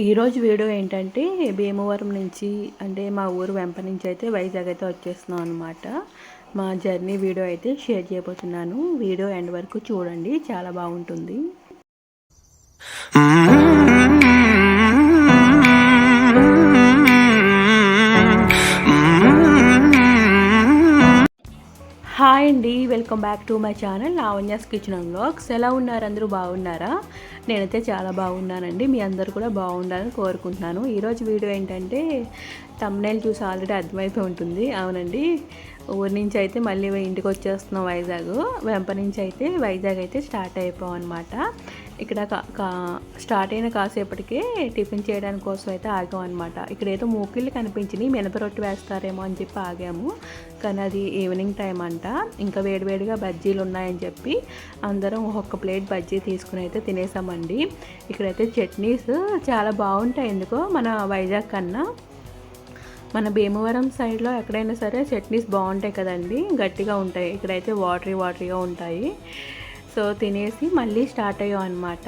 ఈరోజు వీడియో ఏంటంటే భీమవరం నుంచి అంటే మా ఊరు వెంప నుంచి అయితే వైజాగ్ అయితే వచ్చేస్తున్నాం అనమాట. మా జర్నీ వీడియో అయితే షేర్ చేయబోతున్నాను. వీడియో ఎండ్ వరకు చూడండి, చాలా బాగుంటుంది. హాయ్ అండి, welcome back to my channel Lavanya's kitchen and vlogs. ఎలా ఉన్నారు? అందరూ బాగున్నారా? నేనైతే చాలా బాగున్నానండి. మీ అందరూ కూడా బాగుండాలని కోరుకుంటున్నాను. ఈరోజు వీడియో ఏంటంటే థంబ్నెయిల్ చూసి ఆల్రెడీ అర్థమైపోయి ఉంటుంది. అవునండి, ఊరి నుంచి అయితే మళ్ళీ ఇంటికి వచ్చేస్తున్నాం వైజాగ్. వెంప నుంచి అయితే వైజాగ్ అయితే స్టార్ట్ అయిపోయాం అనమాట. ఇక్కడ స్టార్ట్ అయిన కాసేపటికే టిఫిన్ చేయడానికి కోసం అయితే ఆగాం అనమాట. ఇక్కడ ఏదో మూకిళ్ళు కనిపించినాయి, మినపరొట్టు వేస్తారేమో అని చెప్పి ఆగాము. కానీ అది ఈవినింగ్ టైం అంట. ఇంకా వేడివేడిగా బజ్జీలు ఉన్నాయని చెప్పి అందరం ఒక్కొక్క ప్లేట్ బజ్జీ తీసుకుని అయితే తినేసామండి. ఇక్కడైతే చట్నీస్ చాలా బాగుంటాయి. ఎందుకో మన వైజాగ్ కన్నా మన భీమవరం సైడ్లో ఎక్కడైనా సరే చట్నీస్ బాగుంటాయి కదండి, గట్టిగా ఉంటాయి. ఇక్కడైతే వాటరీగా ఉంటాయి. సో తినేసి మళ్ళీ స్టార్ట్ అయ్యాం అనమాట.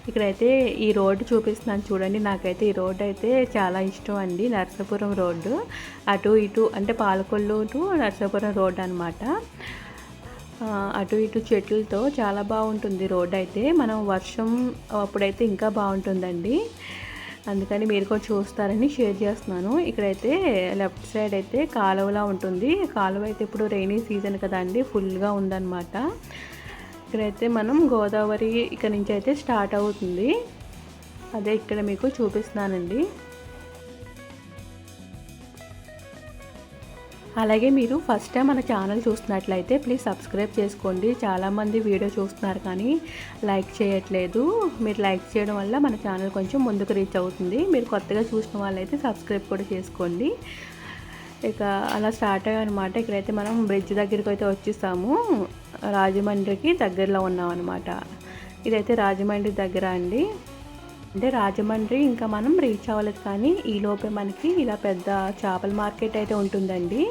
ఇక్కడైతే ఈ రోడ్డు చూపిస్తున్నాను చూడండి. నాకైతే ఈ రోడ్డు అయితే చాలా ఇష్టం అండి. నరసాపురం రోడ్డు, అటు ఇటు అంటే పాలకొల్లు టు నరసాపురం రోడ్డు అనమాట. అటు ఇటు చెట్లతో చాలా బాగుంటుంది రోడ్డు అయితే. మనం వర్షం అప్పుడైతే ఇంకా బాగుంటుందండి. అందుకని మీరు కూడా చూస్తారని షేర్ చేస్తున్నాను. ఇక్కడైతే లెఫ్ట్ సైడ్ అయితే కాలువలా ఉంటుంది. కాలువ అయితే ఇప్పుడు రైనీ సీజన్ కదా అండి, ఫుల్గా ఉందన్నమాట. ఇక్కడైతే మనం గోదావరి ఇక్కడ నుంచి అయితే స్టార్ట్ అవుతుంది. అదే ఇక్కడ మీకు చూపిస్తున్నానండి. అలాగే మీరు ఫస్ట్ టైం మన ఛానల్ చూస్తున్నట్లయితే ప్లీజ్ సబ్స్క్రైబ్ చేసుకోండి. చాలామంది వీడియో చూస్తున్నారు కానీ లైక్ చేయట్లేదు. మీరు లైక్ చేయడం వల్ల మన ఛానల్ కొంచెం ముందుకు రీచ్ అవుతుంది. మీరు కొత్తగా చూసిన వాళ్ళైతే సబ్స్క్రైబ్ కూడా చేసుకోండి. ఇక అలా స్టార్ట్ అయ్యాం అనమాట. ఇక్కడైతే మనం బ్రిడ్జ్ దగ్గరికి అయితే వచ్చేసాము. రాజమండ్రికి దగ్గరలో ఉన్నాం అనమాట. ఇదైతే రాజమండ్రి దగ్గర అండి. అంటే రాజమండ్రి ఇంకా మనం రీచ్ అవ్వలేదు, కానీ ఈలోపే మనకి ఇలా పెద్ద చేపల మార్కెట్ అయితే ఉంటుందండి.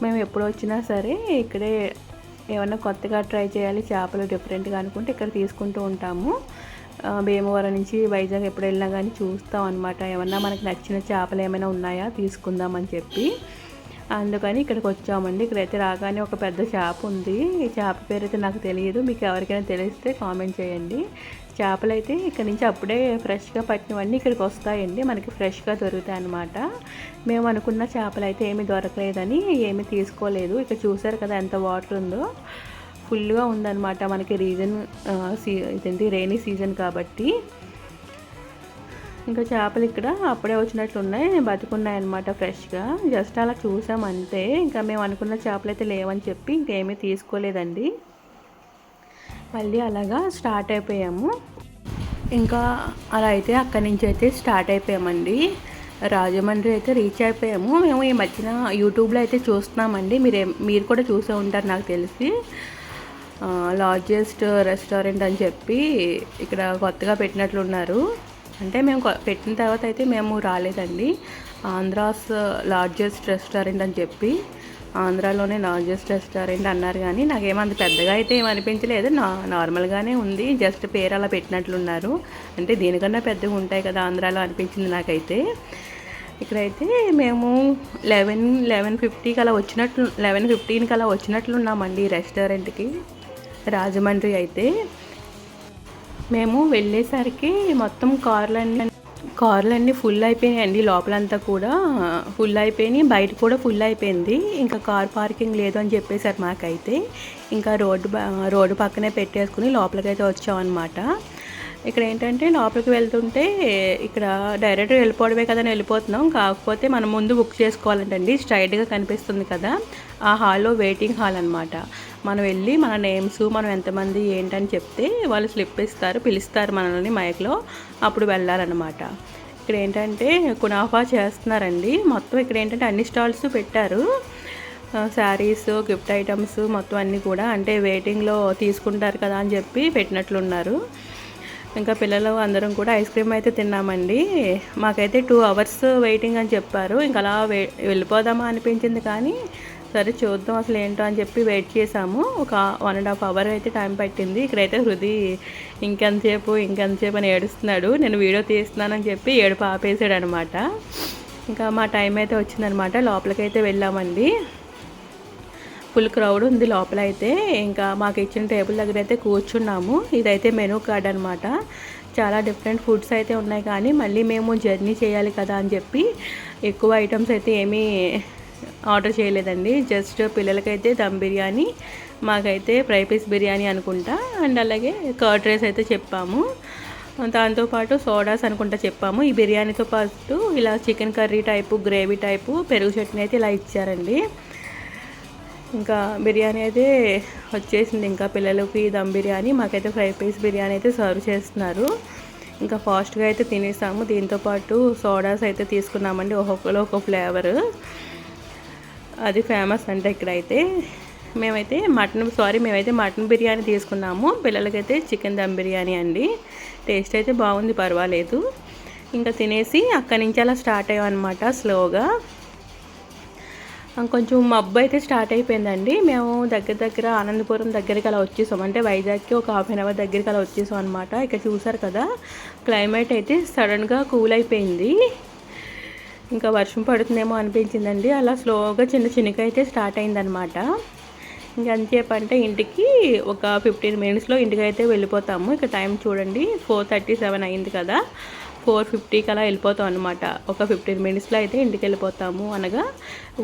మేము ఎప్పుడు వచ్చినా సరే ఇక్కడే ఏమన్నా కొత్తగా ట్రై చేయాలి, చేపలు డిఫరెంట్గా అనుకుంటే ఇక్కడ తీసుకుంటూ ఉంటాము. భీమవరం నుంచి వైజాగ్ ఎప్పుడు వెళ్ళినా కానీ చూస్తాం అనమాట. ఏమన్నా మనకు నచ్చిన చేపలు ఏమైనా ఉన్నాయా తీసుకుందామని చెప్పి, అందుకని ఇక్కడికి వచ్చామండి. ఇక్కడైతే రాగానే ఒక పెద్ద చేప ఉంది. ఈ చేప పేరు అయితే నాకు తెలియదు, మీకు ఎవరికైనా తెలిస్తే కామెంట్ చేయండి. చేపలు అయితే ఇక్కడ నుంచి అప్పుడే ఫ్రెష్గా పట్టినవన్నీ ఇక్కడికి వస్తాయండి, మనకి ఫ్రెష్గా దొరుకుతాయి అన్నమాట. మేము అనుకున్న చేపలు అయితే ఏమీ దొరకలేదని ఏమీ తీసుకోలేదు. ఇక్కడ చూసారు కదా ఎంత వాటర్ ఉందో, ఫుల్గా ఉందన్నమాట. మనకి ఇదేంటి రైనీ సీజన్ కాబట్టి ఇంకా చేపలు ఇక్కడ అప్పుడే వచ్చినట్లు ఉన్నాయి, బతుకున్నాయి అన్నమాట ఫ్రెష్గా. జస్ట్ అలా చూసాం అంతే. ఇంకా మేము అనుకున్న చేపలు అయితే లేవని చెప్పి ఇంకేమీ తీసుకోలేదండి. మళ్ళీ అలాగా స్టార్ట్ అయిపోయాము. ఇంకా అలా అయితే అక్కడి నుంచి అయితే స్టార్ట్ అయిపోయామండి. రాజమండ్రి అయితే రీచ్ అయిపోయాము. మేము ఈ మధ్యన యూట్యూబ్లో అయితే చూస్తున్నామండి, మీరు కూడా చూసే ఉంటారు నాకు తెలిసి. లార్జెస్ట్ రెస్టారెంట్ అని చెప్పి ఇక్కడ కొత్తగా పెట్టినట్లున్నారు. అంటే మేము పెట్టిన తర్వాత అయితే మేము రాలేదండి. ఆంధ్రాస్ లార్జెస్ట్ రెస్టారెంట్ అని చెప్పి, ఆంధ్రాలోనే లార్జెస్ట్ రెస్టారెంట్ అన్నారు. కానీ నాకేమంత పెద్దగా అయితే ఏమనిపించలేదు, నార్మల్గానే ఉంది. జస్ట్ పేరు అలా పెట్టినట్లున్నారు. అంటే దీనికన్నా పెద్దగా ఉంటాయి కదా ఆంధ్రాలో అనిపించింది నాకైతే. ఇక్కడైతే మేము 11:50కి అలా 11:15కి అలా వచ్చినట్లున్నామండి ఈ రెస్టారెంట్కి, రాజమండ్రి అయితే. మేము వెళ్ళేసరికి మొత్తం కార్లన్నీ ఫుల్ అయిపోయాయండి. లోపలంతా కూడా ఫుల్ అయిపోయినాయి, బయట కూడా ఫుల్ అయిపోయింది. ఇంకా కార్ పార్కింగ్ లేదు అని చెప్పేసారు మాకైతే. ఇంకా రోడ్డు పక్కనే పెట్టేసుకుని లోపలికైతే వచ్చామన్నమాట. ఇక్కడ ఏంటంటే లోపలికి వెళ్తుంటే ఇక్కడ డైరెక్ట్ వెళ్ళిపోవడమే కదా అని వెళ్ళిపోతున్నాం. కాకపోతే మనం ముందు బుక్ చేసుకోవాలంటండి. స్ట్రైట్గా కనిపిస్తుంది కదా, ఆ హాల్లో వెయిటింగ్ హాల్ అనమాట. మనం వెళ్ళి మన నేమ్స్, మనం ఎంతమంది ఏంటని చెప్తే వాళ్ళు స్లిప్ ఇస్తారు, పిలుస్తారు మనల్ని మైక్లో, అప్పుడు వెళ్ళాలన్నమాట. ఇక్కడ ఏంటంటే కునాఫా చేస్తున్నారండి. మొత్తం ఇక్కడ ఏంటంటే అన్ని స్టాల్స్ పెట్టారు. శారీస్, గిఫ్ట్ ఐటమ్స్ మొత్తం అన్నీ కూడా, అంటే వెయిటింగ్లో తీసుకుంటారు కదా అని చెప్పి పెట్టినట్లున్నారు. ఇంకా పిల్లలు అందరం కూడా ఐస్ క్రీమ్ అయితే తిన్నామండి. మాకైతే 2 hours వెయిటింగ్ అని చెప్పారు. ఇంకా అలా వెళ్ళిపోదామా అనిపించింది, కానీ సరే చూద్దాం అసలు ఏంటో అని చెప్పి వెయిట్ చేసాము. ఒక 1.5 అవర్ అయితే టైం పట్టింది. ఇక్కడైతే హృది ఇంకెంతసేపు అని ఏడుస్తున్నాడు. నేను వీడియో తీస్తున్నానని చెప్పి ఏడుపు ఆపేసాడు అనమాట. ఇంకా మా టైం అయితే వచ్చిందనమాట. లోపలికైతే వెళ్ళామండి. ఫుల్ క్రౌడ్ ఉంది లోపల అయితే. ఇంకా మాకు ఇచ్చిన టేబుల్ దగ్గర అయితే కూర్చున్నాము. ఇదైతే మెనూ కార్డ్ అనమాట. చాలా డిఫరెంట్ ఫుడ్స్ అయితే ఉన్నాయి, కానీ మళ్ళీ మేము జర్నీ చేయాలి కదా అని చెప్పి ఎక్కువ ఐటమ్స్ అయితే ఏమీ ఆర్డర్ చేయలేదండి. జస్ట్ పిల్లలకైతే దమ్ బిర్యానీ, మాకైతే ఫ్రై పీస్ బిర్యానీ అనుకుంటా, అండ్ అలాగే కర్డ్ రైస్ అయితే చెప్పాము. దాంతోపాటు సోడాస్ అనుకుంటా చెప్పాము. ఈ బిర్యానీతో పాటు ఇలా chicken curry type, gravy type, పెరుగు చట్నీ అయితే ఇలా ఇచ్చారండి. ఇంకా బిర్యానీ అయితే వచ్చేసింది. ఇంకా పిల్లలకి దమ్ బిర్యానీ, మాకైతే ఫ్రై పీస్ బిర్యానీ అయితే సర్వ్ చేస్తున్నారు. ఇంకా ఫాస్ట్గా అయితే తినేసాము. దీంతోపాటు సోడాస్ అయితే తీసుకున్నామండి. ఒక్కొక్కరు ఒక ఫ్లేవర్, అది ఫేమస్ అంటే ఇక్కడైతే. మేమైతే మటన్ బిర్యానీ తీసుకున్నాము. పిల్లలకైతే చికెన్ దమ్ బిర్యానీ అండి. టేస్ట్ అయితే బాగుంది, పర్వాలేదు. ఇంకా తినేసి అక్కడి నుంచి అలా స్టార్ట్ అయ్యామన్నమాట స్లోగా. కొంచెం మబ్బు అయితే స్టార్ట్ అయిపోయిందండి. మేము దగ్గర ఆనందపురం దగ్గరికి అలా వచ్చేసాం, అంటే వైజాగ్కి ఒక 1/2 అవర్ దగ్గరికి అలా వచ్చేసాం అనమాట. ఇక్కడ చూసారు కదా, క్లైమేట్ అయితే సడన్గా కూల్ అయిపోయింది. ఇంకా వర్షం పడుతుందేమో అనిపించిందండి. అలా స్లోగా చిన్నగా అయితే స్టార్ట్ అయిందనమాట. ఇంకా అంతసేపు అంటే ఇంటికి ఒక 15 మినిట్స్లో ఇంటికి అయితే వెళ్ళిపోతాము. ఇక టైం చూడండి, 4:37 అయింది కదా. 4:50కి అలా వెళ్ళిపోతాం అనమాట. ఒక 15 మినిట్స్లో అయితే ఇంటికి వెళ్ళిపోతాము అనగా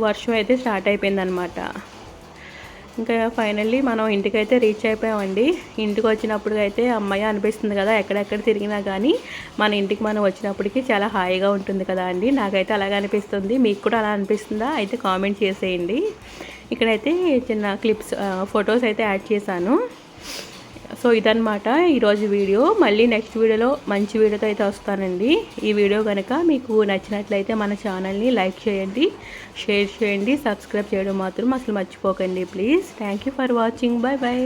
వర్షం అయితే స్టార్ట్ అయిపోయిందనమాట. ఇంకా ఫైనల్లీ మనం ఇంటికైతే రీచ్ అయిపోయామండి. ఇంటికి వచ్చినప్పుడు అయితే అమ్మాయి అనిపిస్తుంది కదా, ఎక్కడెక్కడ తిరిగినా కానీ మన ఇంటికి మనం వచ్చినప్పటికీ చాలా హాయిగా ఉంటుంది కదా అండి. నాకైతే అలాగే అనిపిస్తుంది. మీకు కూడా అలా అనిపిస్తుందా? అయితే కామెంట్ చేసేయండి. ఇక్కడైతే చిన్న క్లిప్స్, ఫొటోస్ అయితే యాడ్ చేశాను. సో ఇదన్నమాట ఈరోజు వీడియో. మళ్ళీ నెక్స్ట్ వీడియోలో మంచి వీడియోతో అయితే వస్తానండి. ఈ వీడియో కనుక మీకు నచ్చినట్లయితే మన ఛానల్ని లైక్ చేయండి, షేర్ చేయండి, సబ్స్క్రైబ్ చేయడం మాత్రం అసలు మర్చిపోకండి please. Thank you for watching. Bye bye.